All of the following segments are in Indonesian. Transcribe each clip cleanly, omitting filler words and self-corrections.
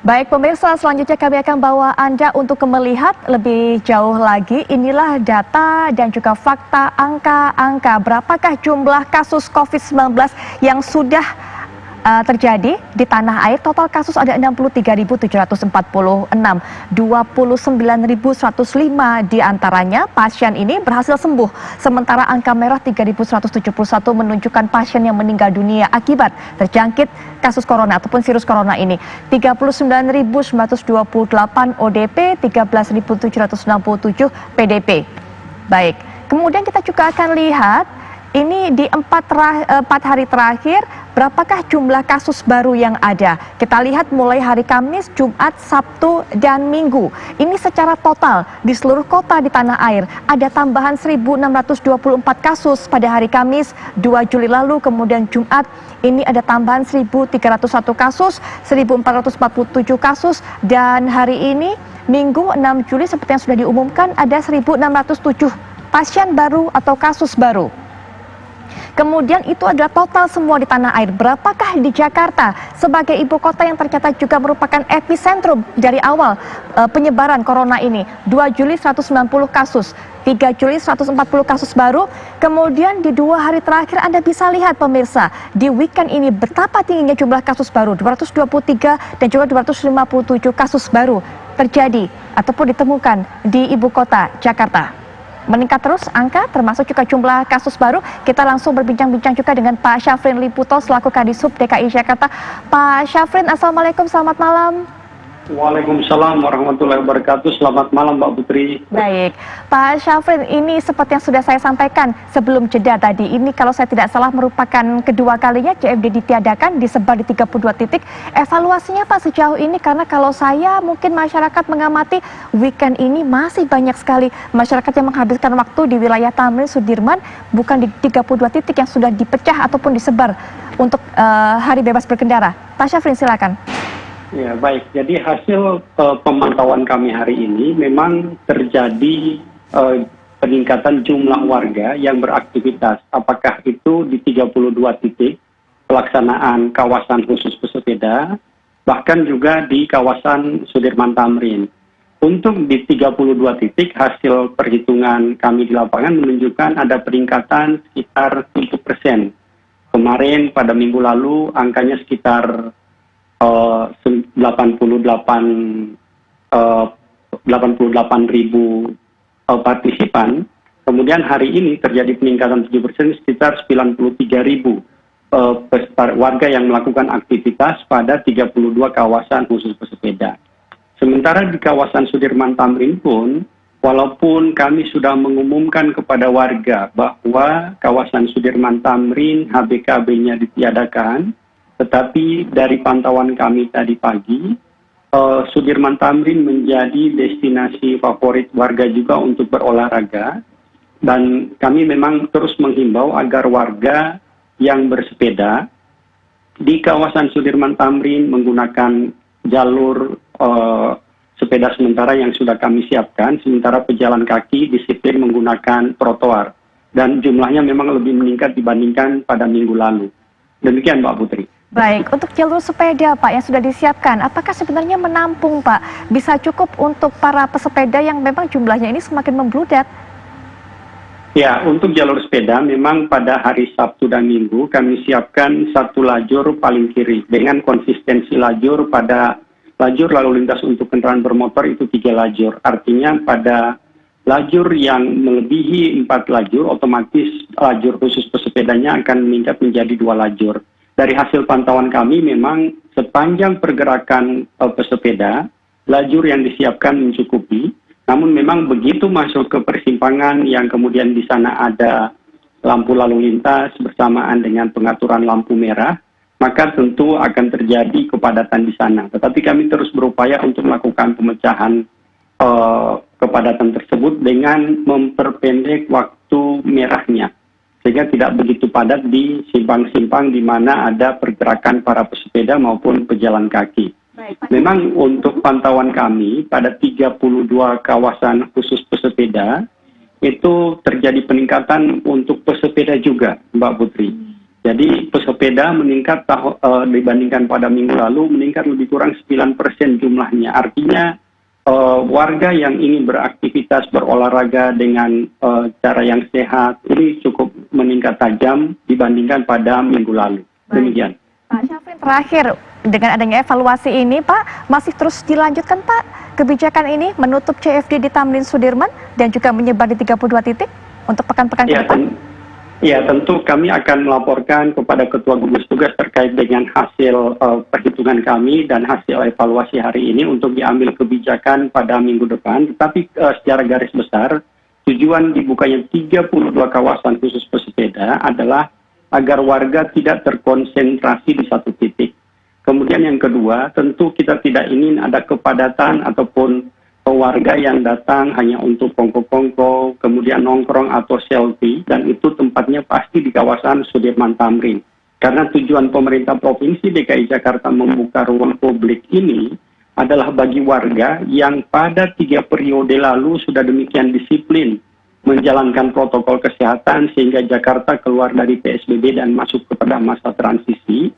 Baik pemirsa, selanjutnya kami akan bawa Anda untuk melihat lebih jauh lagi. Inilah data dan juga fakta angka-angka berapakah jumlah kasus COVID-19 yang sudah terjadi di tanah air. Total kasus ada 63.746, 29.105 diantaranya pasien ini berhasil sembuh. Sementara angka merah 3.171 menunjukkan pasien yang meninggal dunia akibat terjangkit kasus corona ataupun virus corona ini. 39.928 ODP, 13.767 PDP. Baik, kemudian kita juga akan lihat ini di 4 hari terakhir, berapakah jumlah kasus baru yang ada? Kita lihat mulai hari Kamis, Jumat, Sabtu, dan Minggu. Ini secara total di seluruh kota di tanah air. Ada tambahan 1.624 kasus pada hari Kamis, 2 Juli lalu, kemudian Jumat. Ini ada tambahan 1.301 kasus, 1.447 kasus, dan hari ini, Minggu 6 Juli, seperti yang sudah diumumkan, ada 1.607 pasien baru atau kasus baru. Kemudian itu adalah total semua di tanah air. Berapakah di Jakarta sebagai ibu kota yang tercatat juga merupakan epicentrum dari awal penyebaran corona ini? 2 Juli 190 kasus, 3 Juli 140 kasus baru. Kemudian di 2 hari terakhir Anda bisa lihat pemirsa, di weekend ini betapa tingginya jumlah kasus baru, 223 dan juga 257 kasus baru terjadi ataupun ditemukan di ibu kota Jakarta. Meningkat terus angka termasuk juga jumlah kasus baru. Kita langsung berbincang-bincang juga dengan Pak Syafrin Liputo selaku Kadisub DKI Jakarta. Pak Syafrin, Assalamualaikum, selamat malam. Waalaikumsalam warahmatullahi wabarakatuh. Selamat malam Mbak Putri. Baik, Pak Syafrin, ini seperti yang sudah saya sampaikan sebelum jeda tadi, ini kalau saya tidak salah merupakan kedua kalinya CFD ditiadakan, disebar di 32 titik. Evaluasinya Pak sejauh ini, karena kalau saya mungkin masyarakat mengamati weekend ini masih banyak sekali masyarakat yang menghabiskan waktu di wilayah Tamrin, Sudirman, bukan di 32 titik yang sudah dipecah ataupun disebar untuk hari bebas berkendara. Pak Syafrin, silakan. Ya baik, jadi hasil pemantauan kami hari ini memang terjadi peningkatan jumlah warga yang beraktivitas. Apakah itu di 32 titik pelaksanaan kawasan khusus pesepeda, bahkan juga di kawasan Sudirman Tamrin. Untuk di 32 titik hasil perhitungan kami di lapangan menunjukkan ada peningkatan sekitar 7%. Kemarin pada minggu lalu angkanya sekitar 88.000 partisipan. Kemudian hari ini terjadi peningkatan 7% sekitar 93.000 warga yang melakukan aktivitas pada 32 kawasan khusus pesepeda. Sementara di kawasan Sudirman Tamrin pun, walaupun kami sudah mengumumkan kepada warga bahwa kawasan Sudirman Tamrin HBKB-nya ditiadakan, tetapi dari pantauan kami tadi pagi, Sudirman Tamrin menjadi destinasi favorit warga juga untuk berolahraga. Dan kami memang terus menghimbau agar warga yang bersepeda di kawasan Sudirman Tamrin menggunakan jalur sepeda sementara yang sudah kami siapkan, sementara pejalan kaki disiplin menggunakan trotoar. Dan jumlahnya memang lebih meningkat dibandingkan pada minggu lalu. Demikian Mbak Putri. Baik, untuk jalur sepeda Pak yang sudah disiapkan, apakah sebenarnya menampung Pak? Bisa cukup untuk para pesepeda yang memang jumlahnya ini semakin membludak? Ya, untuk jalur sepeda memang pada hari Sabtu dan Minggu kami siapkan satu lajur paling kiri dengan konsistensi lajur pada lajur lalu lintas untuk kendaraan bermotor itu 3 lajur. Artinya pada lajur yang melebihi 4 lajur, otomatis lajur khusus pesepedanya akan meningkat menjadi 2 lajur. Dari hasil pantauan kami memang sepanjang pergerakan pesepeda, lajur yang disiapkan mencukupi. Namun memang begitu masuk ke persimpangan yang kemudian di sana ada lampu lalu lintas bersamaan dengan pengaturan lampu merah, maka tentu akan terjadi kepadatan di sana. Tetapi kami terus berupaya untuk melakukan pemecahan kepadatan tersebut dengan memperpendek waktu merahnya, sehingga tidak begitu padat di simpang-simpang di mana ada pergerakan para pesepeda maupun pejalan kaki. Memang untuk pantauan kami pada 32 kawasan khusus pesepeda itu terjadi peningkatan untuk pesepeda juga, Mbak Putri. Jadi pesepeda meningkat dibandingkan pada minggu lalu meningkat lebih kurang 9% jumlahnya. Artinya warga yang ingin beraktivitas berolahraga dengan cara yang sehat ini cukup meningkat tajam dibandingkan pada minggu lalu. Demikian. Pak Syafrin, terakhir dengan adanya evaluasi ini Pak, masih terus dilanjutkan Pak kebijakan ini menutup CFD di Tamrin Sudirman dan juga menyebar di 32 titik untuk pekan-pekan ke depan? Ya, tentu kami akan melaporkan kepada Ketua Gugus Tugas terkait dengan hasil perhitungan kami dan hasil evaluasi hari ini untuk diambil kebijakan pada minggu depan. Tetapi secara garis besar, tujuan dibukanya 32 kawasan khusus pesepeda adalah agar warga tidak terkonsentrasi di satu titik. Kemudian yang kedua, tentu kita tidak ingin ada kepadatan ataupun warga yang datang hanya untuk kongko-kongko, kemudian nongkrong atau selfie, dan itu tempatnya pasti di kawasan Sudirman Tamrin. Karena tujuan pemerintah Provinsi DKI Jakarta membuka ruang publik ini adalah bagi warga yang pada 3 periode lalu sudah demikian disiplin menjalankan protokol kesehatan sehingga Jakarta keluar dari PSBB dan masuk kepada masa transisi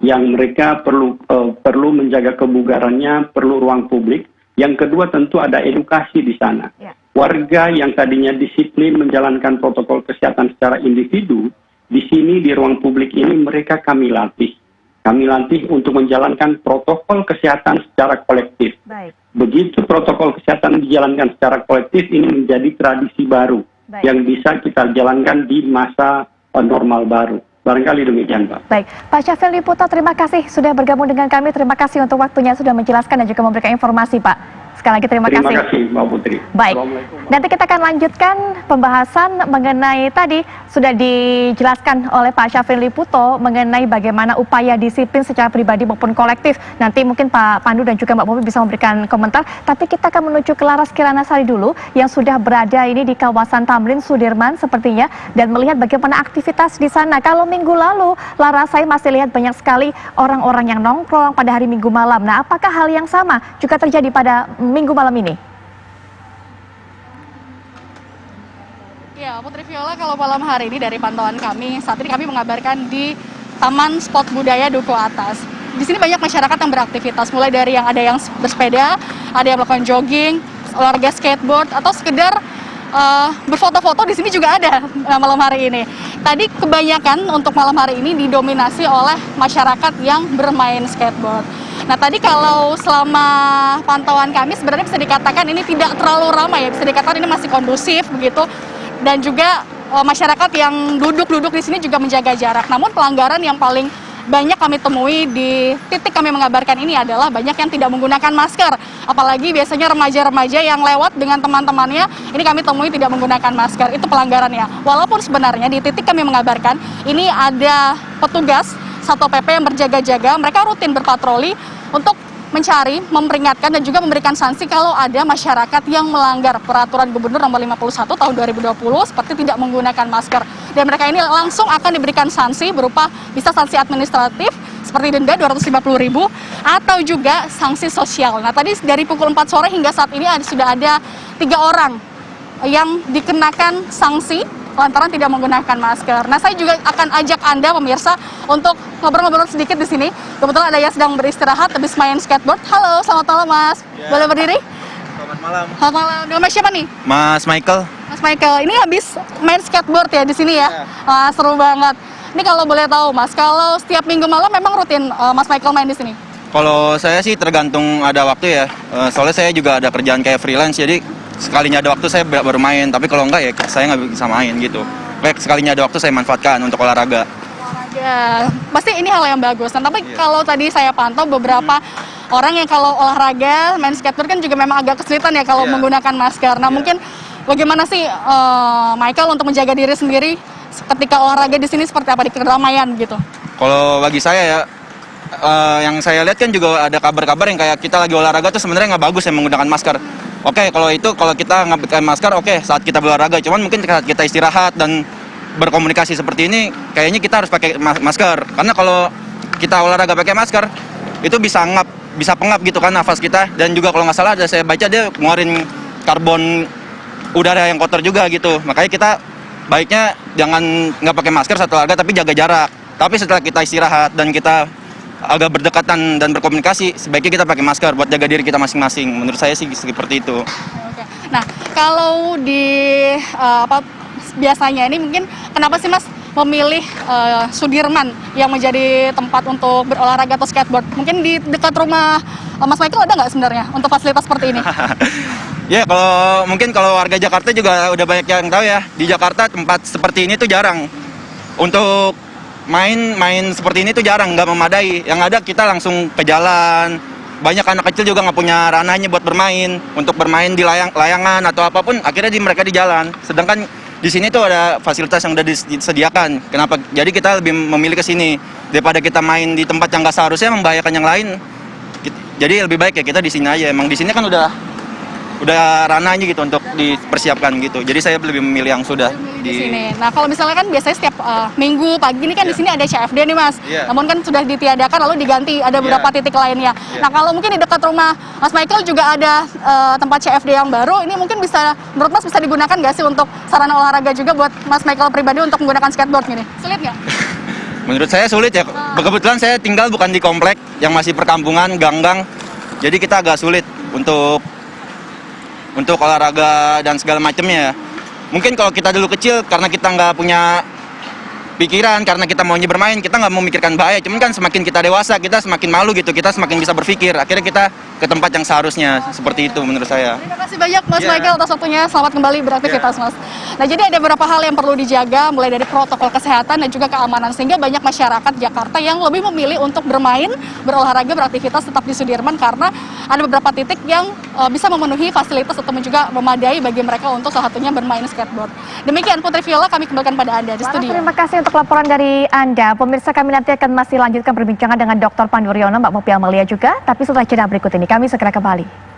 yang mereka perlu menjaga kebugarannya, perlu ruang publik. Yang kedua tentu ada edukasi di sana. Warga yang tadinya disiplin menjalankan protokol kesehatan secara individu, di sini di ruang publik ini mereka kami latih. Kami latih untuk menjalankan protokol kesehatan secara kolektif. Begitu protokol kesehatan dijalankan secara kolektif, ini menjadi tradisi baru yang bisa kita jalankan di masa normal baru. Barangkali demikian, Pak. Baik, Pak Syafrin Liputo, terima kasih sudah bergabung dengan kami. Terima kasih untuk waktunya sudah menjelaskan dan juga memberikan informasi, Pak. Sekali lagi terima kasih. Terima kasih, Mbak Putri. Baik, nanti kita akan lanjutkan pembahasan mengenai tadi sudah dijelaskan oleh Pak Syafrin Liputo mengenai bagaimana upaya disiplin secara pribadi maupun kolektif. Nanti mungkin Pak Pandu dan juga Mbak Bobi bisa memberikan komentar. Tapi kita akan menuju ke Laras Kiranasari dulu yang sudah berada ini di kawasan Tamrin Sudirman sepertinya dan melihat bagaimana aktivitas di sana. Kalau minggu lalu, Laras, saya masih lihat banyak sekali orang-orang yang nongkrong pada hari Minggu malam. Nah, apakah hal yang sama juga terjadi pada Minggu malam ini? Ya, Putri Viola, kalau malam hari ini dari pantauan kami, saat ini kami mengabarkan di Taman Spot Budaya Duku Atas. Di sini banyak masyarakat yang beraktivitas, mulai dari yang ada yang bersepeda, ada yang melakukan jogging, olahraga skateboard, atau sekedar berfoto-foto di sini juga ada malam hari ini. Tadi kebanyakan untuk malam hari ini didominasi oleh masyarakat yang bermain skateboard. Nah, tadi kalau selama pantauan kami sebenarnya bisa dikatakan ini tidak terlalu ramai ya, bisa dikatakan ini masih kondusif begitu. Dan juga masyarakat yang duduk-duduk di sini juga menjaga jarak. Namun pelanggaran yang paling banyak kami temui di titik kami mengabarkan ini adalah banyak yang tidak menggunakan masker. Apalagi biasanya remaja-remaja yang lewat dengan teman-temannya, ini kami temui tidak menggunakan masker. Itu pelanggarannya. Walaupun sebenarnya di titik kami mengabarkan, ini ada petugas Satpol PP yang berjaga-jaga, mereka rutin berpatroli untuk mencari, memperingatkan dan juga memberikan sanksi kalau ada masyarakat yang melanggar peraturan Gubernur nomor 51 tahun 2020 seperti tidak menggunakan masker. Dan mereka ini langsung akan diberikan sanksi berupa bisa sanksi administratif seperti denda 250.000 atau juga sanksi sosial. Nah, tadi dari pukul 4 sore hingga saat ini sudah ada 3 orang yang dikenakan sanksi lantaran tidak menggunakan masker. Nah, saya juga akan ajak Anda pemirsa untuk ngobrol-ngobrol sedikit di sini. Kebetulan ada yang sedang beristirahat habis main skateboard. Halo, selamat malam Mas. Ya. Boleh berdiri? Selamat malam. Selamat malam. Dengan Mas siapa nih? Mas Michael. Mas Michael, ini habis main skateboard ya di sini ya? Wah, seru banget. Ini kalau boleh tahu Mas, kalau setiap minggu malam memang rutin Mas Michael main di sini? Kalau saya sih tergantung ada waktu ya. Soalnya saya juga ada kerjaan kayak freelance, jadi sekalinya ada waktu saya bermain. Tapi kalau enggak ya saya nggak bisa main gitu. Kayak sekalinya ada waktu saya manfaatkan untuk olahraga. Ya, pasti ini hal yang bagus. Nah, tapi kalau tadi saya pantau beberapa orang yang kalau olahraga, main skateboard kan juga memang agak kesulitan ya kalau menggunakan masker. Nah, mungkin bagaimana sih Michael untuk menjaga diri sendiri ketika olahraga di sini seperti apa di keramaian gitu? Kalau bagi saya ya, yang saya lihat kan juga ada kabar-kabar yang kayak kita lagi olahraga tuh sebenarnya nggak bagus ya menggunakan masker. Oke, kalau kita nggak pakai masker, oke, saat kita berolahraga. Cuman mungkin saat kita istirahat dan berkomunikasi seperti ini, kayaknya kita harus pakai masker. Karena kalau kita olahraga pakai masker, itu bisa pengap gitu kan nafas kita. Dan juga kalau nggak salah ada saya baca dia ngeluarin karbon udara yang kotor juga gitu. Makanya kita baiknya jangan nggak pakai masker saat olahraga, tapi jaga jarak. Tapi setelah kita istirahat dan kita agak berdekatan dan berkomunikasi, sebaiknya kita pakai masker buat jaga diri kita masing-masing. Menurut saya sih seperti itu. Oke. Nah, kalau di biasanya ini mungkin kenapa sih Mas memilih Sudirman yang menjadi tempat untuk berolahraga atau skateboard? Mungkin di dekat rumah Mas Michael ada nggak sebenarnya untuk fasilitas seperti ini? Ya, kalau warga Jakarta juga udah banyak yang tahu ya, di Jakarta tempat seperti ini tuh jarang. Untuk main seperti ini tuh jarang, nggak memadai. Yang ada kita langsung ke jalan. Banyak anak kecil juga nggak punya ranahnya buat bermain. Untuk bermain di layangan atau apapun, akhirnya mereka di jalan. Sedangkan di sini tuh ada fasilitas yang udah disediakan. Kenapa? Jadi kita lebih memilih ke sini daripada kita main di tempat yang nggak seharusnya membahayakan yang lain. Jadi lebih baik ya kita di sini aja. Emang di sini kan udah ranahnya gitu untuk dipersiapkan gitu. Jadi saya lebih memilih yang sudah di sini. Nah, kalau misalnya kan biasanya setiap minggu pagi ini kan di sini ada CFD nih Mas. Namun kan sudah ditiadakan lalu diganti ada beberapa titik lainnya. Nah, kalau mungkin di dekat rumah Mas Michael juga ada tempat CFD yang baru, ini mungkin bisa menurut Mas bisa digunakan nggak sih untuk sarana olahraga juga buat Mas Michael pribadi untuk menggunakan skateboard gini? Sulit nggak? Menurut saya sulit ya. Kebetulan saya tinggal bukan di komplek yang masih perkampungan, gang-gang. Jadi kita agak sulit untuk olahraga dan segala macamnya. Mungkin kalau kita dulu kecil karena kita nggak punya pikiran, karena kita maunya bermain, kita nggak memikirkan bahaya. Cuman kan semakin kita dewasa, kita semakin malu gitu, kita semakin bisa berpikir. Akhirnya kita ke tempat yang seharusnya, seperti itu menurut saya. Terima kasih banyak Mas Michael atas waktunya, selamat kembali beraktivitas Mas. Nah, jadi ada beberapa hal yang perlu dijaga, mulai dari protokol kesehatan dan juga keamanan, sehingga banyak masyarakat Jakarta yang lebih memilih untuk bermain, berolahraga, beraktivitas tetap di Sudirman karena ada beberapa titik yang bisa memenuhi fasilitas atau juga memadai bagi mereka untuk salah satunya bermain skateboard. Demikian Putri Viola, kami kembalikan pada Anda di studio. Terima kasih untuk laporan dari Anda. Pemirsa, kami nanti akan masih lanjutkan perbincangan dengan Dr. Pandu Riono, Mbak Popi Amalia juga, tapi setelah jeda berikut ini kami segera kembali.